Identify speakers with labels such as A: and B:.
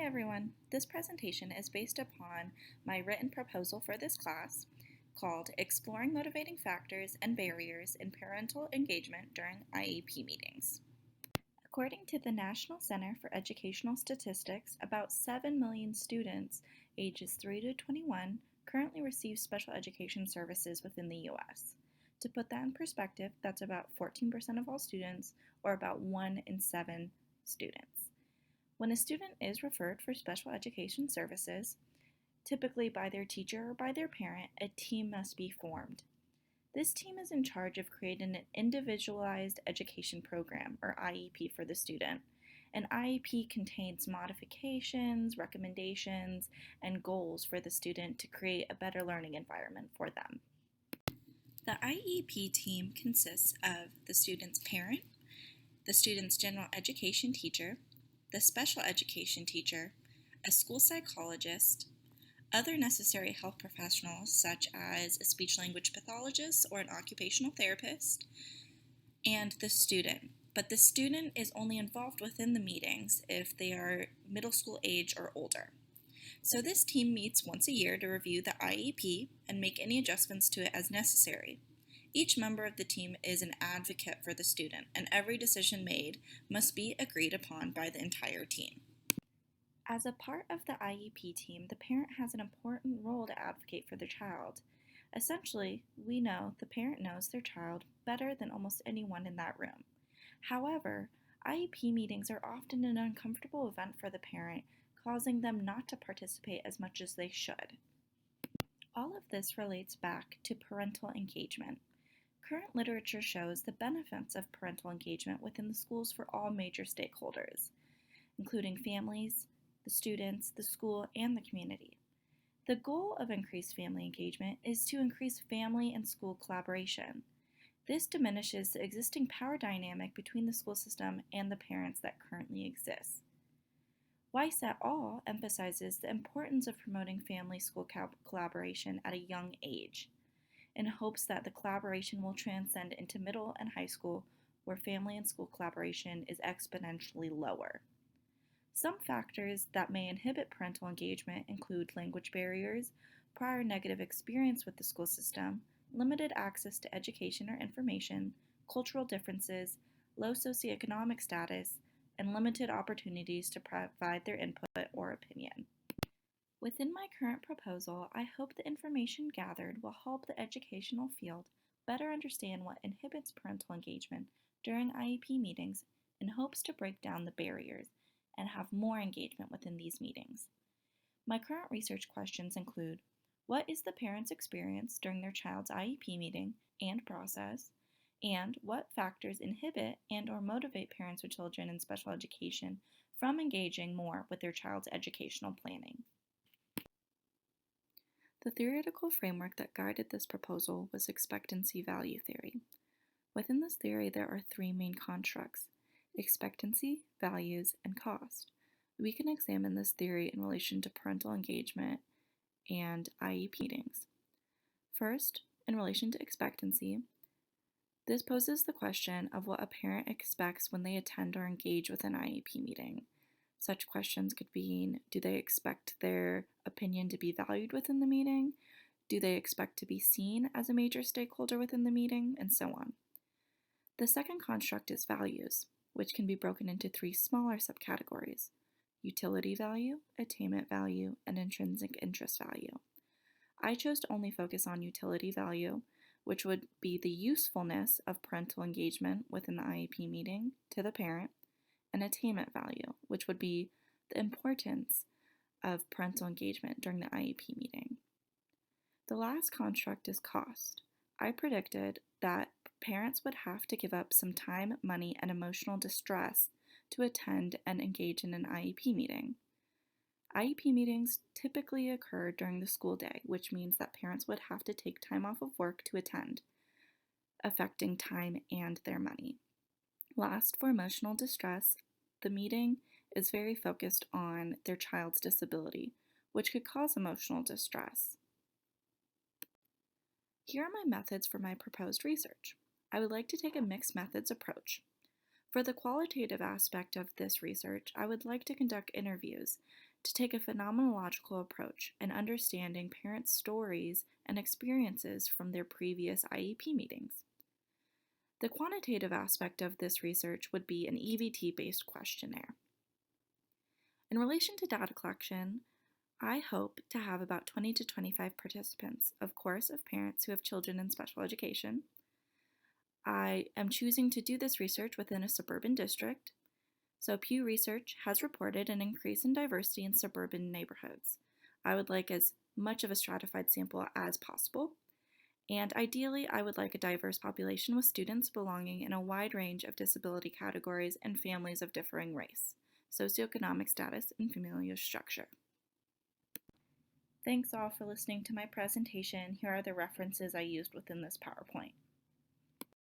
A: everyone. This presentation is based upon my written proposal for this class called Exploring Motivating Factors and Barriers in Parental Engagement During IEP Meetings. According to the National Center for Educational Statistics, about 7 million students ages 3 to 21 currently receive special education services within the U.S. To put that in perspective, that's about 14% of all students, or about 1 in 7 students. When a student is referred for special education services, typically by their teacher or by their parent, a team must be formed. This team is in charge of creating an individualized education program, or IEP, for the student. An IEP contains modifications, recommendations, and goals for the student to create a better learning environment for them. The IEP team consists of the student's parent, the student's general education teacher, the special education teacher, a school psychologist, other necessary health professionals such as a speech-language pathologist or an occupational therapist, and the student. But the student is only involved within the meetings if they are middle school age or older. So this team meets once a year to review the IEP and make any adjustments to it as necessary. Each member of the team is an advocate for the student, and every decision made must be agreed upon by the entire team. As a part of the IEP team, the parent has an important role to advocate for their child. Essentially, we know the parent knows their child better than almost anyone in that room. However, IEP meetings are often an uncomfortable event for the parent, causing them not to participate as much as they should. All of this relates back to parental engagement. Current literature shows the benefits of parental engagement within the schools for all major stakeholders, including families, the students, the school, and the community. The goal of increased family engagement is to increase family and school collaboration. This diminishes the existing power dynamic between the school system and the parents that currently exists. Weiss et al. Emphasizes the importance of promoting family-school collaboration at a young age, in hopes that the collaboration will transcend into middle and high school, where family and school collaboration is exponentially lower. Some factors that may inhibit parental engagement include language barriers, prior negative experience with the school system, limited access to education or information, cultural differences, low socioeconomic status, and limited opportunities to provide their input or opinion. Within my current proposal, I hope the information gathered will help the educational field better understand what inhibits parental engagement during IEP meetings in hopes to break down the barriers and have more engagement within these meetings. My current research questions include: what is the parent's experience during their child's IEP meeting and process? And what factors inhibit and/or motivate parents with children in special education from engaging more with their child's educational planning? The theoretical framework that guided this proposal was expectancy value theory. Within this theory, there are three main constructs: expectancy, values, and cost. We can examine this theory in relation to parental engagement and IEP meetings. First, in relation to expectancy, this poses the question of what a parent expects when they attend or engage with an IEP meeting. Such questions could be: do they expect their opinion to be valued within the meeting? Do they expect to be seen as a major stakeholder within the meeting? And so on. The second construct is values, which can be broken into three smaller subcategories: utility value, attainment value, and intrinsic interest value. I chose to only focus on utility value, which would be the usefulness of parental engagement within the IEP meeting to the parent, and attainment value, which would be the importance of parental engagement during the IEP meeting. The last construct is cost. I predicted that parents would have to give up some time, money, and emotional distress to attend and engage in an IEP meeting. IEP meetings typically occur during the school day, which means that parents would have to take time off of work to attend, affecting time and their money. Last, for emotional distress, the meeting is very focused on their child's disability, which could cause emotional distress. Here are my methods for my proposed research. I would like to take a mixed methods approach. For the qualitative aspect of this research, I would like to conduct interviews to take a phenomenological approach and understanding parents' stories and experiences from their previous IEP meetings. The quantitative aspect of this research would be an EVT-based questionnaire. In relation to data collection, I hope to have about 20 to 25 participants, of course, of parents who have children in special education. I am choosing to do this research within a suburban district. So Pew Research has reported an increase in diversity in suburban neighborhoods. I would like as much of a stratified sample as possible. And ideally, I would like a diverse population with students belonging in a wide range of disability categories and families of differing race, socioeconomic status, and familial structure. Thanks all for listening to my presentation. Here are the references I used within this PowerPoint.